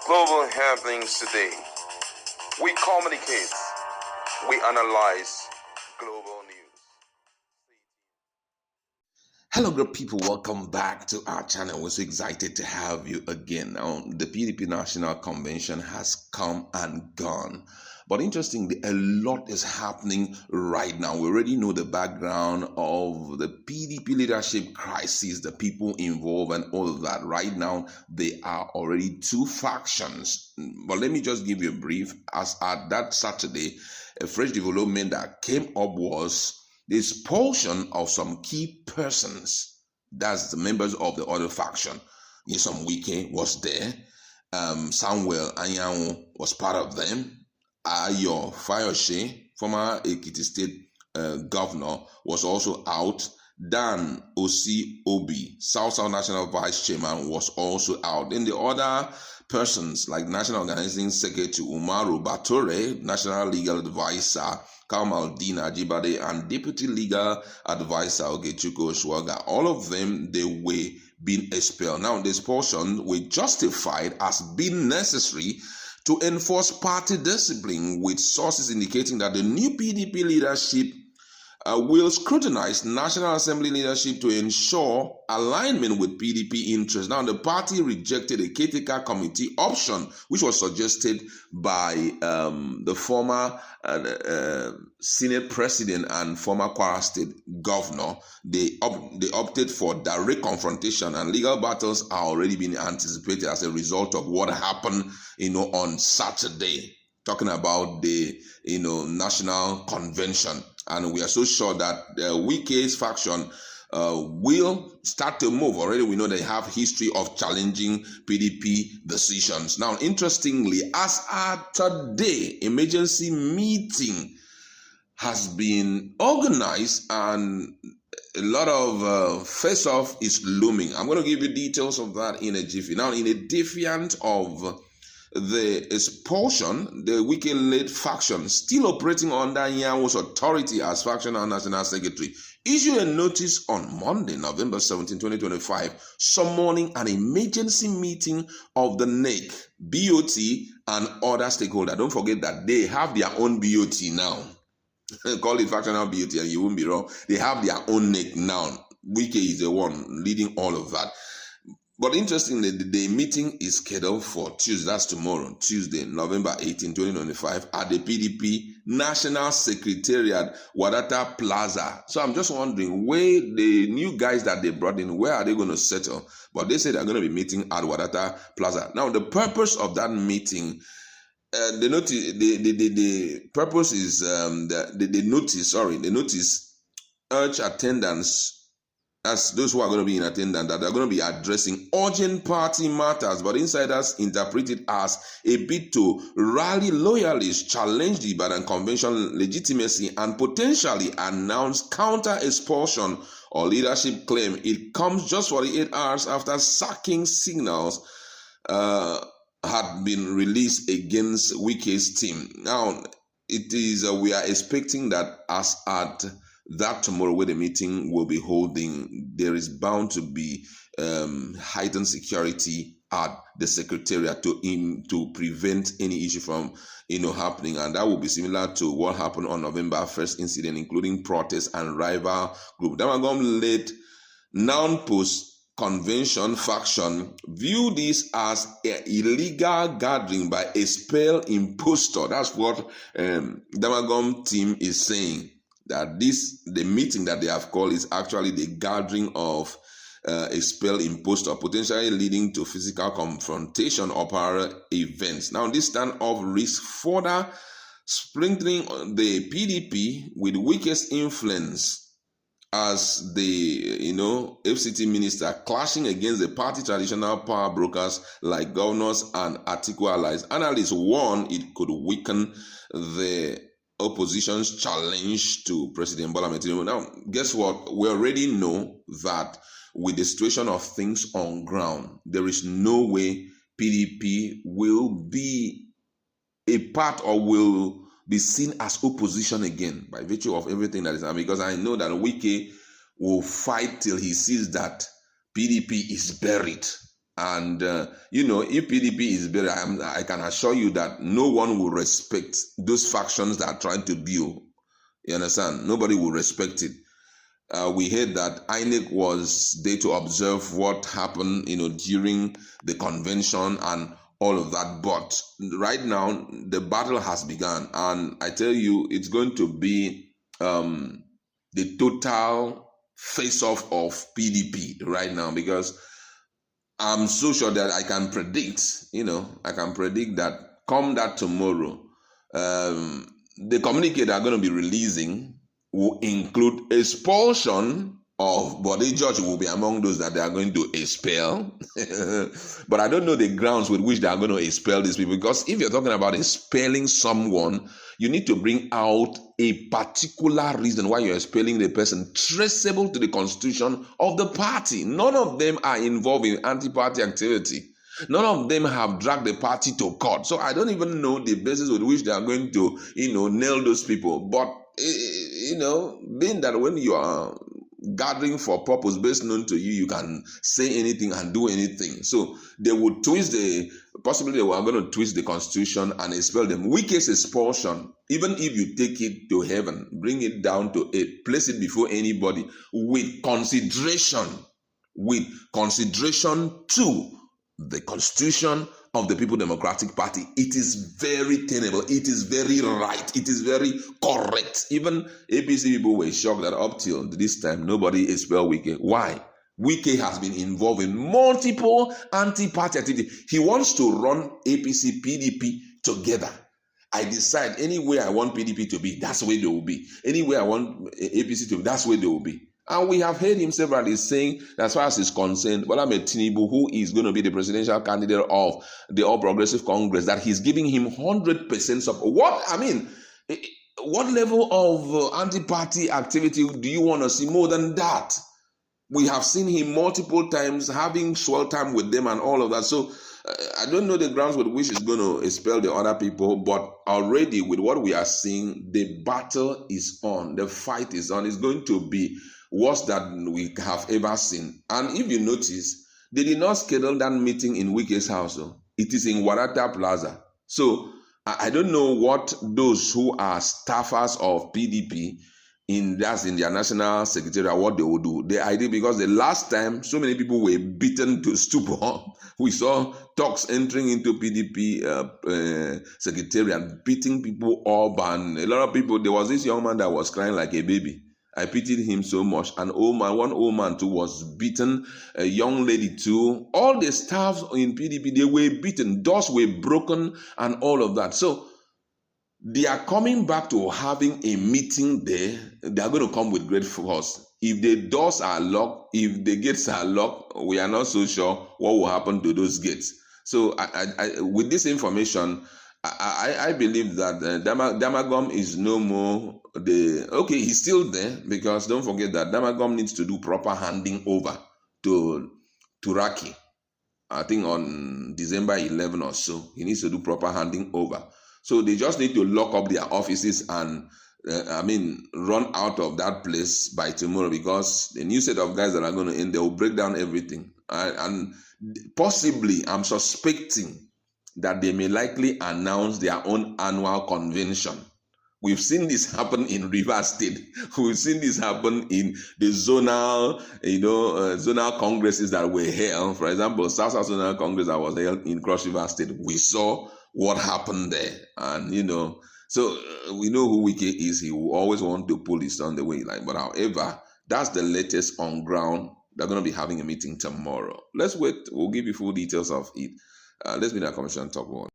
global happenings today. We communicate, we analyze global news. Hello, good people. Welcome back to our channel. We're so excited to have you again. Now, the PDP National Convention has come and gone. But interestingly, a lot is happening right now. We already know the background of the PDP leadership crisis, the people involved and all of that. Right now, there are already two factions. But let me just give you a brief. As at that Saturday, a fresh development that came up was the expulsion of some key persons. That's the members of the other faction. Nyesom Wike was there. Samuel Anyanwu was part of them. Ayo Fayoshe, former Ekiti State governor, was also out. Dan Osi Obi, South National Vice Chairman, was also out. Then the other persons like National Organizing Secretary Umaru Batore, National Legal Advisor Kamaldina Ajibade, and Deputy Legal Advisor Ogechukwu Osuaga, all of them, they were being expelled. Now, the expulsion were justified as being necessary to enforce party discipline, with sources indicating that the new PDP leadership will scrutinize National Assembly leadership to ensure alignment with PDP interests. Now, the party rejected a caretaker committee option, which was suggested by the former Senate President and former Kwara State Governor. They opted for direct confrontation, and legal battles are already being anticipated as a result of what happened, on Saturday. Talking about the, National Convention. And we are so sure that Wike's faction will start to move. Already we know they have history of challenging PDP decisions. Now, interestingly, as at today, emergency meeting has been organized and a lot of face-off is looming. I'm going to give you details of that in a jiffy. Now, in a defiant of the expulsion, the Wike-led faction, still operating under Nyanwu's authority as factional national secretary, issued a notice on Monday, November 17, 2025, summoning an emergency meeting of the NEC, BOT, and other stakeholders. Don't forget that they have their own BOT now. Call it factional BOT and you won't be wrong. They have their own NEC now. Wike is the one leading all of that. But interestingly, the meeting is scheduled for Tuesday, that's tomorrow, Tuesday, November 18, 2025, at the PDP National Secretariat, Wadata Plaza. So I'm just wondering, where the new guys that they brought in, where are they going to settle? But they say they're going to be meeting at Wadata Plaza. Now, the purpose of that meeting, the notice urge attendance, as those who are going to be in attendance, that they're going to be addressing urgent party matters, but insiders interpret it as a bid to rally loyalists, challenge the Ibadan Convention legitimacy, and potentially announce counter-expulsion or leadership claim. It comes just 48 hours after sacking signals had been released against Wike's team. Now, it is we are expecting that as at that tomorrow, where the meeting will be holding, there is bound to be heightened security at the secretariat to prevent any issue from happening, and that will be similar to what happened on November 1st incident, including protests and rival group. Damagom-led non-post convention faction view this as an illegal gathering by expelled impostor. That's what Damagom team is saying. That the meeting that they have called is actually the gathering of expelled impostor, potentially leading to physical confrontation or parallel events. Now, this standoff risks further splintering the PDP with Wike's influence as the FCT minister clashing against the party traditional power brokers like governors and Atiku allies. Analysts warn it could weaken the opposition's challenge to President Bola Ahmed Tinubu. Now, guess what? We already know that with the situation of things on ground, there is no way PDP will be a part or will be seen as opposition again by virtue of everything that is happening. Because I know that Wike will fight till he sees that PDP is buried. And, if PDP is better, I can assure you that no one will respect those factions that are trying to build. You understand? Nobody will respect it. We heard that INEC was there to observe what happened, during the convention and all of that. But right now, the battle has begun. And I tell you, it's going to be the total face-off of PDP right now, because I'm so sure that I can predict, that come that tomorrow, the communique they're going to be releasing will include expulsion of body. Judge will be among those that they are going to expel. But I don't know the grounds with which they are going to expel these people, because if you're talking about expelling someone, you need to bring out a particular reason why you're expelling the person, traceable to the constitution of the party. None of them are involved in anti-party activity. None of them have dragged the party to court. So I don't even know the basis with which they are going to, nail those people. But, being that when you are gathering for purpose best known to you, you can say anything and do anything. So they would possibly they were going to twist the constitution and expel them. Weakest expulsion, even if you take it to heaven, bring it down to it, place it before anybody with consideration to the constitution of the People Democratic Party. It is very tenable. It is very right. It is very correct. Even APC people were shocked that up till this time, nobody expelled Wike. Why? Wike has been involved in multiple anti-party activity. He wants to run APC, PDP together. I decide anywhere I want PDP to be, that's where they will be. Anywhere I want APC to be, that's where they will be. And we have heard him severally saying, as far as he's concerned, Bola Tinubu, who is going to be the presidential candidate of the All Progressive Congress, that he's giving him 100% support. What level of anti-party activity do you want to see more than that? We have seen him multiple times having swell time with them and all of that. So I don't know the grounds with which he's going to expel the other people, but already with what we are seeing, the battle is on. The fight is on. It's going to be worse than we have ever seen. And if you notice, they did not schedule that meeting in Wike's house. It is in Warata Plaza. So I don't know what those who are staffers of PDP in their national secretariat, what they will do. The idea, because the last time so many people were beaten to stupor, we saw talks entering into PDP secretariat, beating people up, and a lot of people. There was this young man that was crying like a baby. I pitied him so much. One old man too was beaten, a young lady too. All the staffs in PDP, they were beaten, doors were broken and all of that. So they are coming back to having a meeting there. They are going to come with great force. If the doors are locked, if the gates are locked, we are not so sure what will happen to those gates. So with this information, I believe that Damagum is no more he's still there, because don't forget that Damagum needs to do proper handing over to Raki. I think on December 11 or so, he needs to do proper handing over. So they just need to lock up their offices and run out of that place by tomorrow, because the new set of guys that are going to end, they will break down everything. And possibly, I'm suspecting that they may likely announce their own annual convention. We've seen this happen in Rivers State. We've seen this happen in the zonal congresses that were held. For example, South Zonal Congress that was held in Cross River State. We saw what happened there. And, so we know who Wike is. He will always want to pull his on the way. But however, that's the latest on ground. They're going to be having a meeting tomorrow. Let's wait. We'll give you full details of it. Let's be in a commission talk one.